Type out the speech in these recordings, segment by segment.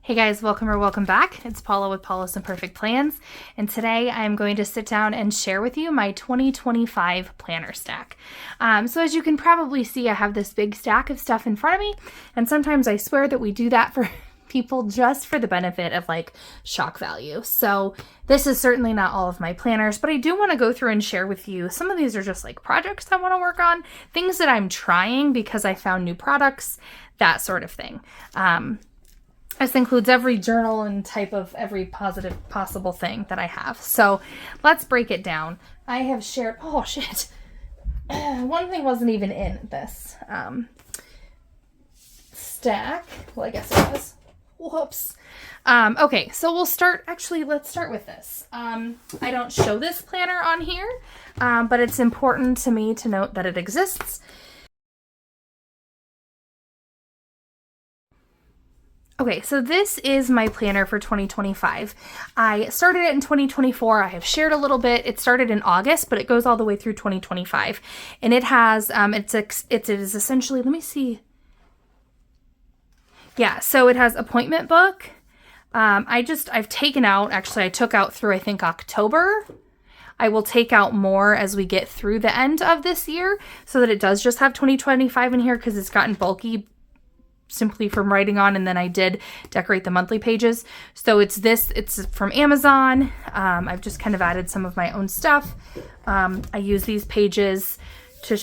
Hey guys, welcome back. It's Paula with Paula's Imperfect Plans, and today I'm going to sit down and share with you my 2025 planner stack. So as you can probably see, I have this big stack of stuff in front of me, and sometimes I swear that we do that for people just for the benefit of like shock value. So this is certainly not all of my planners, but I do want to go through and share with you. Some of these are just like projects I want to work on, things that I'm trying because I found new products, that sort of thing. This includes every journal and type of every positive possible thing that I have. So let's break it down. I have shared, oh shit. One thing wasn't even in this stack. Well, I guess it was. Whoops. Okay, so let's start with this. I don't show this planner on here, but it's important to me to note that it exists. Okay, so this is my planner for 2025. I started it in 2024. I have shared a little bit. It started in August, but it goes all the way through 2025. And it has, it is essentially, let me see. Yeah, so it has appointment book. I've taken out, actually I took out through, I think, October. I will take out more as we get through the end of this year so that it does just have 2025 in here because it's gotten bulky simply from writing on, and then I did decorate the monthly pages. So it's from Amazon. I've just kind of added some of my own stuff. I use these pages to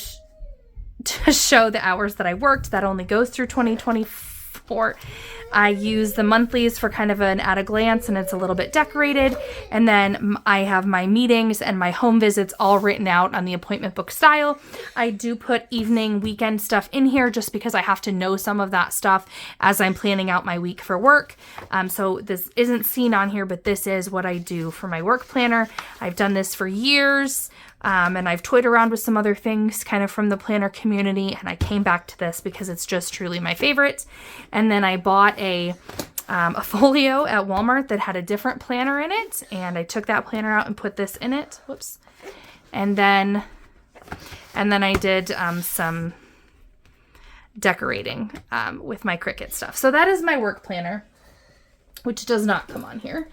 show the hours that I worked. That only goes through 2024. I use the monthlies for kind of an at a glance, and it's a little bit decorated. And then I have my meetings and my home visits all written out on the appointment book style. I do put evening, weekend stuff in here just because I have to know some of that stuff as I'm planning out my week for work. So this isn't seen on here, but this is what I do for my work planner. I've done this for years. And I've toyed around with some other things kind of from the planner community, and I came back to this because it's just truly my favorite. And then I bought a folio at Walmart that had a different planner in it, and I took that planner out and put this in it. Whoops. And then I did some decorating with my Cricut stuff. So that is my work planner, which does not come on here.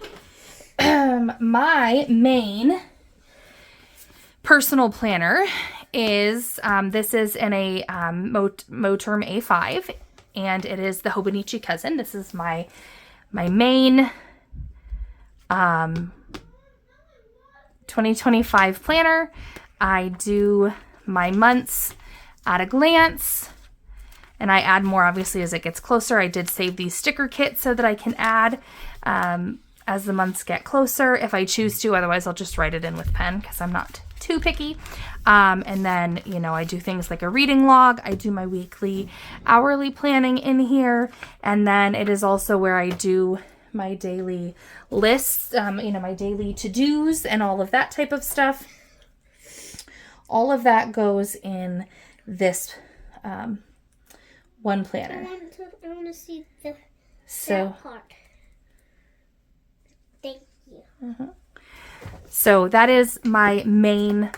My main personal planner is, this is in a Moterm A5, and it is the Hobonichi Cousin. This is my main 2025 planner. I do my months at a glance, and I add more obviously as it gets closer. I did save these sticker kits so that I can add as the months get closer if I choose to. Otherwise I'll just write it in with pen because I'm not too picky. And then, I do things like a reading log. I do my weekly, hourly planning in here. And then it is also where I do my daily lists, my daily to-dos and all of that type of stuff. All of that goes in this one planner. I want to see that part. Thank you. Mm-hmm. So that is my main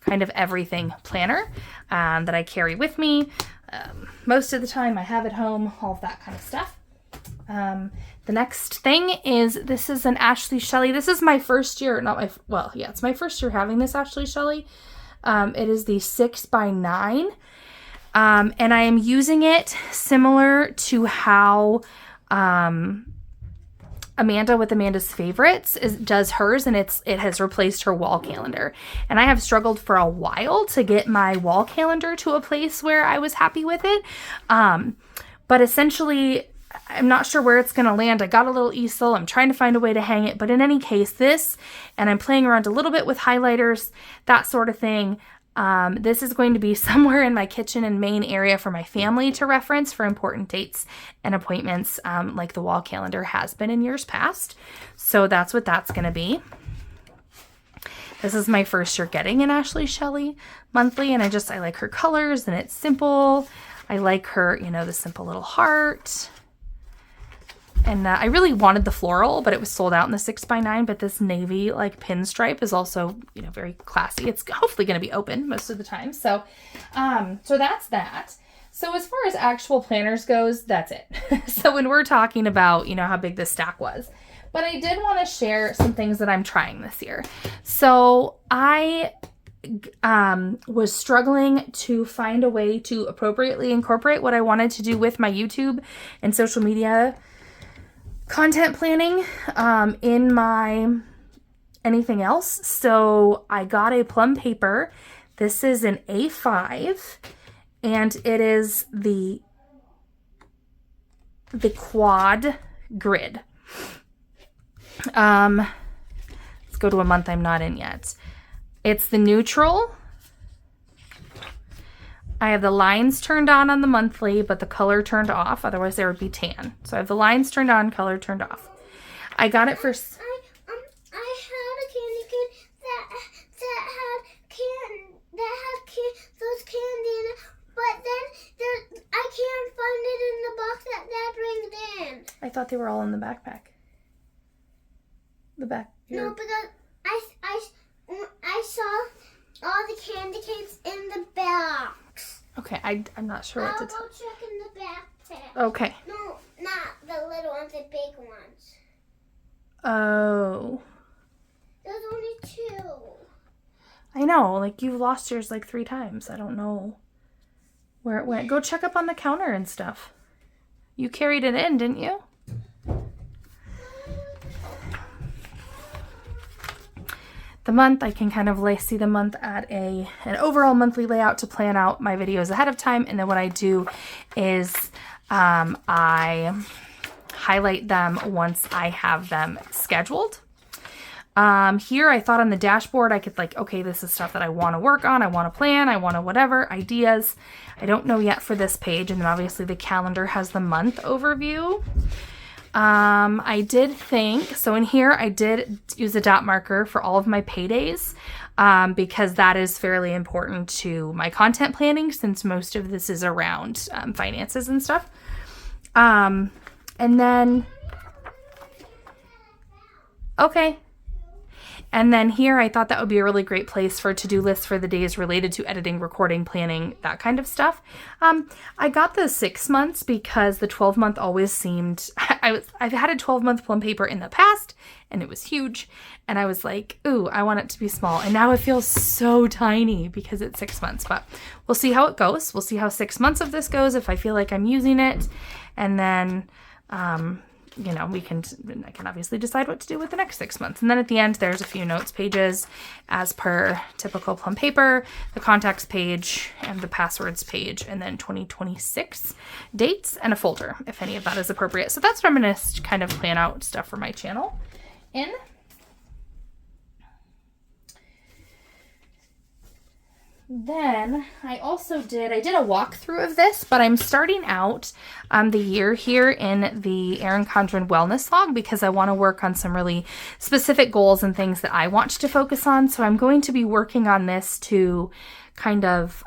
kind of everything planner that I carry with me. Most of the time I have at home, all of that kind of stuff. The next thing is, this is an Ashley Shelley. This is my first year, it's my first year having this Ashley Shelley. It is the 6x9. And I am using it similar to how Amanda with Amanda's Favorites does hers, and it has replaced her wall calendar. And I have struggled for a while to get my wall calendar to a place where I was happy with it. But essentially, I'm not sure where it's going to land. I got a little easel. I'm trying to find a way to hang it. But in any case, and I'm playing around a little bit with highlighters, that sort of thing. This is going to be somewhere in my kitchen and main area for my family to reference for important dates and appointments, like the wall calendar has been in years past. So that's what that's going to be. This is my first year getting an Ashley Shelley monthly, and I like her colors, and it's simple. I like her, the simple little heart. And I really wanted the floral, but it was sold out in the 6x9. But this navy pinstripe is also, very classy. It's hopefully going to be open most of the time. So, so that's that. So as far as actual planners goes, that's it. So when we're talking about, you know, how big this stack was. But I did want to share some things that I'm trying this year. So I was struggling to find a way to appropriately incorporate what I wanted to do with my YouTube and social media content planning in my anything else. So I got a plum paper. This is an A5 and it is the quad grid. Let's go to a month I'm not in yet. It's the neutral. I have the lines turned on the monthly, but the color turned off. Otherwise, there would be tan. So I have the lines turned on, color turned off. I got it for... I had a candy cane that had those candy in it, but then I can't find it in the box that Dad brings in. I thought they were all in the backpack. The back. No, because I saw all the candy canes in the box. Okay, I'm not sure what to tell. I'll go check in the backpack. Okay. No, not the little ones, the big ones. Oh. There's only 2. I know, like you've lost yours like 3 times. I don't know where it went. Go check up on the counter and stuff. You carried it in, didn't you? The month, I can kind of see the month at an overall monthly layout to plan out my videos ahead of time. And then what I do is I highlight them once I have them scheduled. Here I thought on the dashboard I could like, okay, this is stuff that I want to work on, I want to plan, I want to whatever, ideas. I don't know yet for this page. And then obviously the calendar has the month overview. I did think, so in here I did use a dot marker for all of my paydays because that is fairly important to my content planning since most of this is around finances and stuff. And then, okay. And then here, I thought that would be a really great place for a to-do list for the days related to editing, recording, planning, that kind of stuff. I got the 6 months because the 12-month always seemed... I've had a 12-month plum paper in the past, and it was huge. And I was like, ooh, I want it to be small. And now it feels so tiny because it's 6 months. But we'll see how it goes. We'll see how 6 months of this goes if I feel like I'm using it. And then... you know, I can obviously decide what to do with the next 6 months. And then at the end, there's a few notes pages as per typical plum paper, the contacts page and the passwords page, and then 2026 dates and a folder if any of that is appropriate. So that's what I'm going to kind of plan out stuff for my channel in. Then I did a walkthrough of this, but I'm starting out the year here in the Erin Condren Wellness Log because I want to work on some really specific goals and things that I want to focus on. So I'm going to be working on this to kind of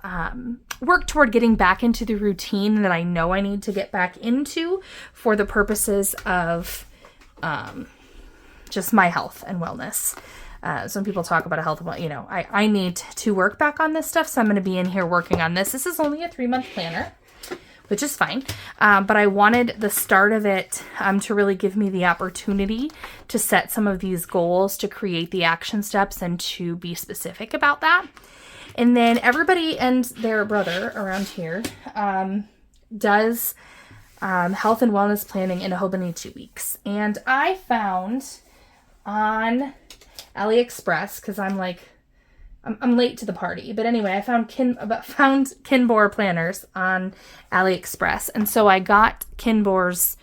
work toward getting back into the routine that I know I need to get back into for the purposes of just my health and wellness. Some people talk about a health, you know, I need to work back on this stuff. So I'm going to be in here working on this. This is only a 3-month planner, which is fine. But I wanted the start of it to really give me the opportunity to set some of these goals, to create the action steps and to be specific about that. And then everybody and their brother around here does health and wellness planning in Ahobany 2 weeks. And I found on AliExpress, because I'm late to the party. But anyway, I found Kinbor planners on AliExpress. And so I got Kinbor's,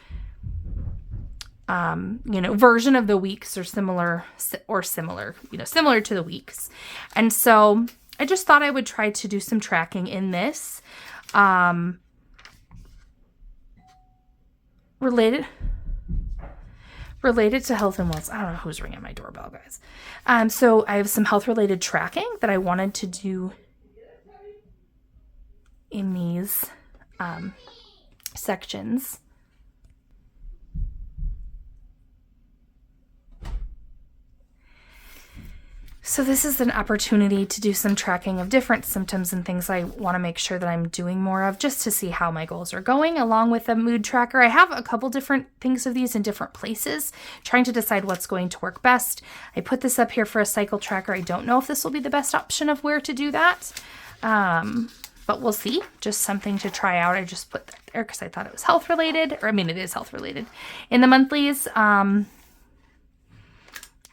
version of the weeks or similar, similar to the weeks. And so I just thought I would try to do some tracking in this, related to health and wellness. I don't know who's ringing my doorbell, guys. So I have some health-related tracking that I wanted to do in these sections. So this is an opportunity to do some tracking of different symptoms and things I want to make sure that I'm doing more of, just to see how my goals are going, along with a mood tracker. I have a couple different things of these in different places, trying to decide what's going to work best. I put this up here for a cycle tracker. I don't know if this will be the best option of where to do that, but we'll see. Just something to try out. I just put that there because I thought it was health related, or I mean, it is health related. In the monthlies,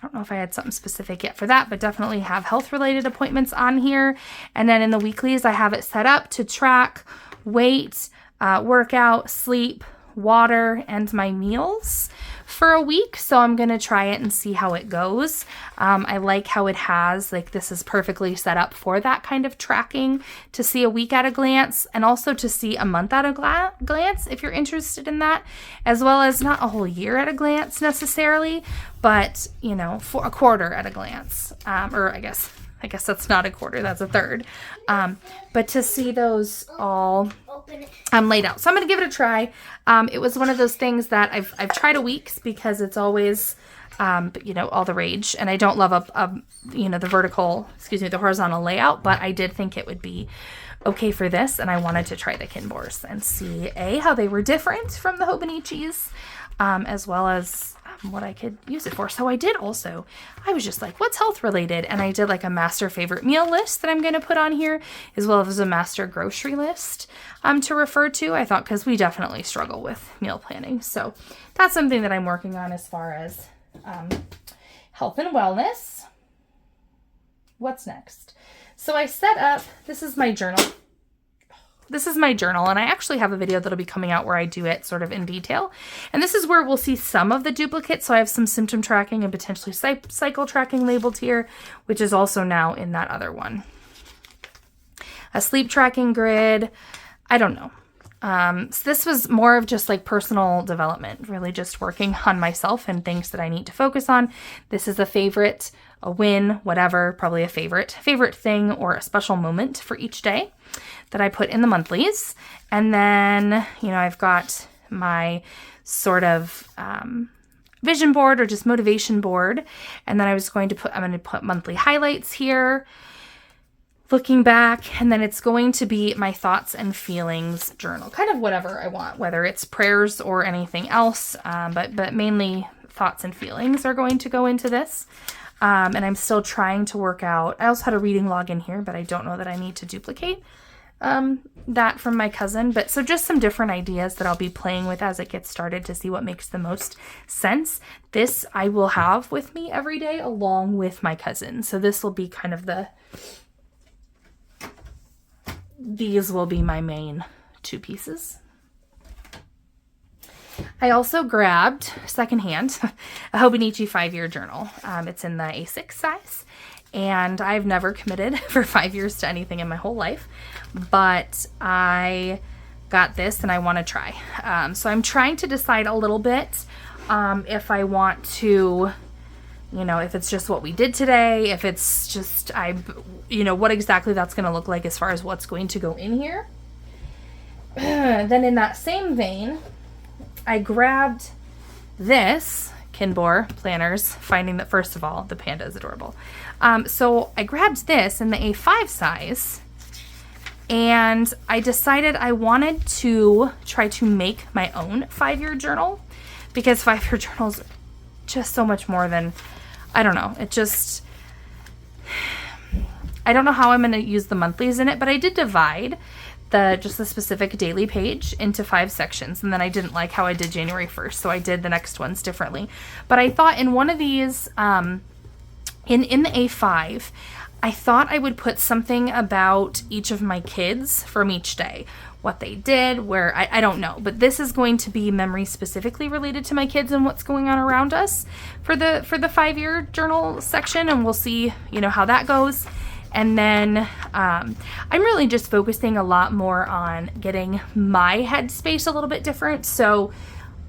I don't know if I had something specific yet for that, but definitely have health-related appointments on here. And then in the weeklies, I have it set up to track weight, workout, sleep, water, and my meals for a week. So I'm going to try it and see how it goes. I like how it has, like, this is perfectly set up for that kind of tracking, to see a week at a glance, and also to see a month at a glance if you're interested in that, as well as not a whole year at a glance necessarily, but, you know, for a quarter at a glance, or I guess that's not a quarter, that's a third. But to see those all laid out. So I'm going to give it a try. It was one of those things that I've tried a week's because it's always, you know, all the rage. And I don't love the horizontal layout, but I did think it would be okay for this. And I wanted to try the Kinbors and see how they were different from the Hobonichis, as well as what I could use it for. So I was just like, what's health related? And I did like a master favorite meal list that I'm going to put on here, as well as a master grocery list to refer to. I thought, because we definitely struggle with meal planning. So that's something that I'm working on as far as health and wellness. What's next? So I set up, this is my journal. And I actually have a video that'll be coming out where I do it sort of in detail. And this is where we'll see some of the duplicates. So I have some symptom tracking and potentially cycle tracking labeled here, which is also now in that other one. A sleep tracking grid. I don't know. So this was more of just like personal development, really just working on myself and things that I need to focus on. This is a favorite, a win, whatever, probably a favorite thing or a special moment for each day that I put in the monthlies. And then, you know, I've got my sort of vision board or just motivation board. And then I'm going to put monthly highlights here, looking back, and then it's going to be my thoughts and feelings journal, kind of whatever I want, whether it's prayers or anything else, but mainly thoughts and feelings are going to go into this. And I'm still trying to work out. I also had a reading log in here, but I don't know that I need to duplicate that from my cousin. But so just some different ideas that I'll be playing with as it gets started to see what makes the most sense. This I will have with me every day along with my cousin. So this will be kind of these will be my main two pieces. I also grabbed secondhand a Hobonichi 5-year journal. It's in the A6 size, and I've never committed for 5 years to anything in my whole life, but I got this and I want to try. So I'm trying to decide a little bit if I want to, you know, if it's just what we did today, if it's just, what exactly that's going to look like as far as what's going to go in here. Then in that same vein, I grabbed this Kinbor planners, finding that, first of all, the panda is adorable. So I grabbed this in the A5 size, and I decided I wanted to try to make my own 5-year journal, because 5-year journals are just so much more than, I don't know, I don't know how I'm going to use the monthlies in it, but I did divide the specific daily page into 5 sections, and then I didn't like how I did January 1st, so I did the next ones differently. But I thought in one of these, in the A5, I thought I would put something about each of my kids from each day, what they did, where, I don't know, but this is going to be memories specifically related to my kids and what's going on around us for the 5-year journal section, and we'll see, how that goes. And then I'm really just focusing a lot more on getting my headspace a little bit different. So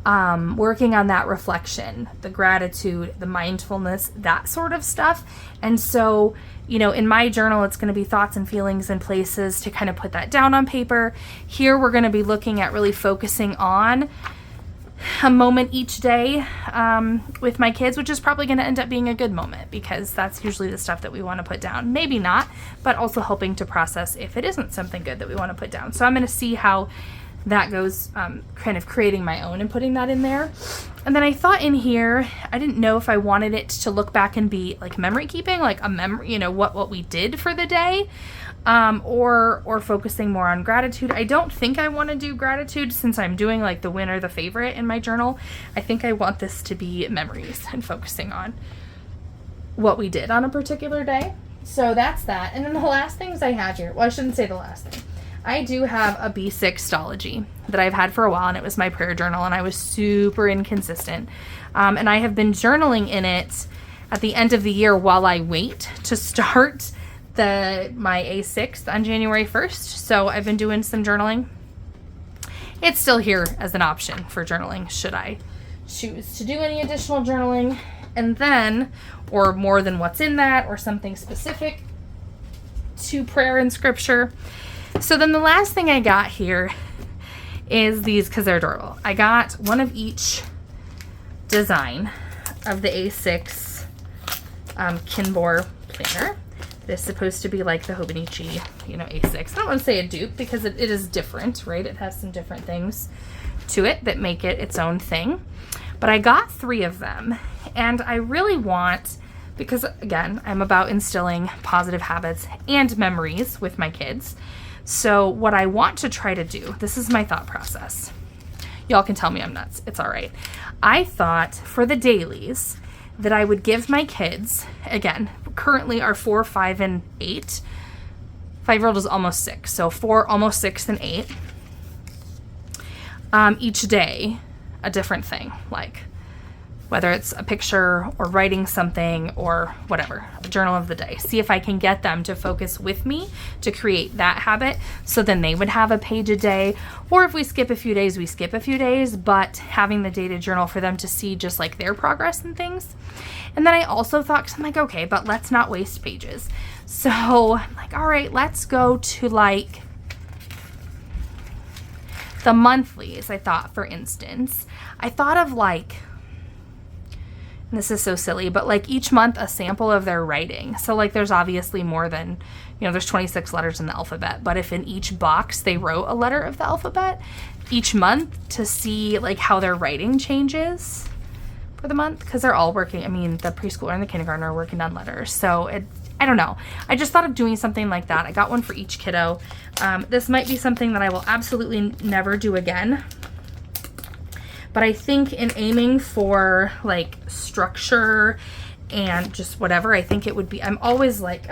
working on that reflection, the gratitude, the mindfulness, that sort of stuff. And so, in my journal, it's going to be thoughts and feelings and places to kind of put that down on paper. Here, we're going to be looking at really focusing on a moment each day with my kids, which is probably going to end up being a good moment because that's usually the stuff that we want to put down. Maybe not, but also helping to process if it isn't something good that we want to put down. So I'm going to see how that goes, kind of creating my own and putting that in there. And then I thought in here, I didn't know if I wanted it to look back and be like memory keeping, like a memory, you know, what we did for the day, or focusing more on gratitude. I don't think I want to do gratitude since I'm doing like the win or the favorite in my journal. I think I want this to be memories and focusing on what we did on a particular day. So that's that. And then the last things I have here, well, I shouldn't say the last thing. I do have a B6 that I've had for a while, and it was my prayer journal, and I was super inconsistent. And I have been journaling in it at the end of the year while I wait to start my A6 on January 1st. So I've been doing some journaling. It's still here as an option for journaling should I choose to do any additional journaling. And then, or more than what's in that, or something specific to prayer and scripture. So then the last thing I got here is these, because they're adorable. I got one of each design of the A6 Kinbor planner. It is supposed to be like the Hobonichi, you know, A6. I don't want to say a dupe because it is different, right? It has some different things to it that make it its own thing. But I got 3 of them, and I really want, because again, I'm about instilling positive habits and memories with my kids. So what I want to try to do, this is my thought process. Y'all can tell me I'm nuts. It's all right. I thought for the dailies that I would give my kids, again, currently are 4, 5, and 8. 5-year-old is almost 6. So 4, almost 6, and 8. Each day, a different thing, like whether it's a picture or writing something or whatever, a journal of the day. See if I can get them to focus with me to create that habit. So then they would have a page a day, or if we skip a few days, we skip a few days, but having the dated journal for them to see just like their progress and things. And then I also thought, 'cause I'm like, okay, but let's not waste pages. So I'm like, all right, let's go to like the monthlies. I thought, for instance, I thought of like, this is so silly, but like each month a sample of their writing. So like there's obviously more than, you know, there's 26 letters in the alphabet, but if in each box they wrote a letter of the alphabet each month to see like how their writing changes for the month, because they're all working. I mean, the preschooler and the kindergartner are working on letters. So I don't know. I just thought of doing something like that. I got one for each kiddo. This might be something that I will absolutely never do again. But I think in aiming for like structure and just whatever, I think it would be, I'm always like,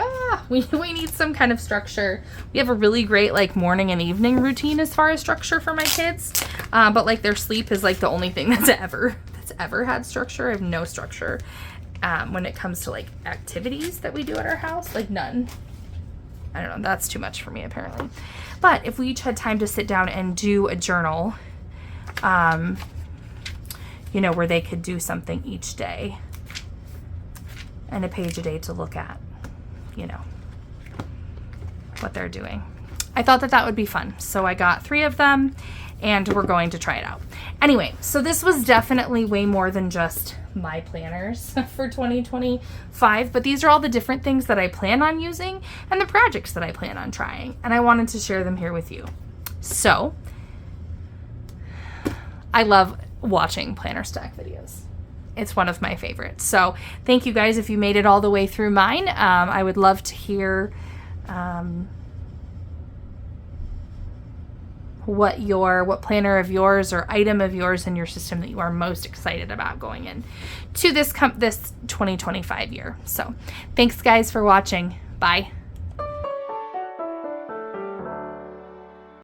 we need some kind of structure. We have a really great like morning and evening routine as far as structure for my kids. But like their sleep is like the only thing that's ever had structure. I have no structure when it comes to like activities that we do at our house, like none. I don't know, that's too much for me apparently. But if we each had time to sit down and do a journal, you know, where they could do something each day and a page a day to look at, you know, what they're doing. I thought that would be fun. So I got 3 of them and we're going to try it out. Anyway, so this was definitely way more than just my planners for 2025, but these are all the different things that I plan on using and the projects that I plan on trying. And I wanted to share them here with you. So I love watching planner stack videos. It's one of my favorites. So thank you guys if you made it all the way through mine. I would love to hear what planner of yours or item of yours in your system that you are most excited about going in to this 2025 year. So thanks guys for watching. Bye.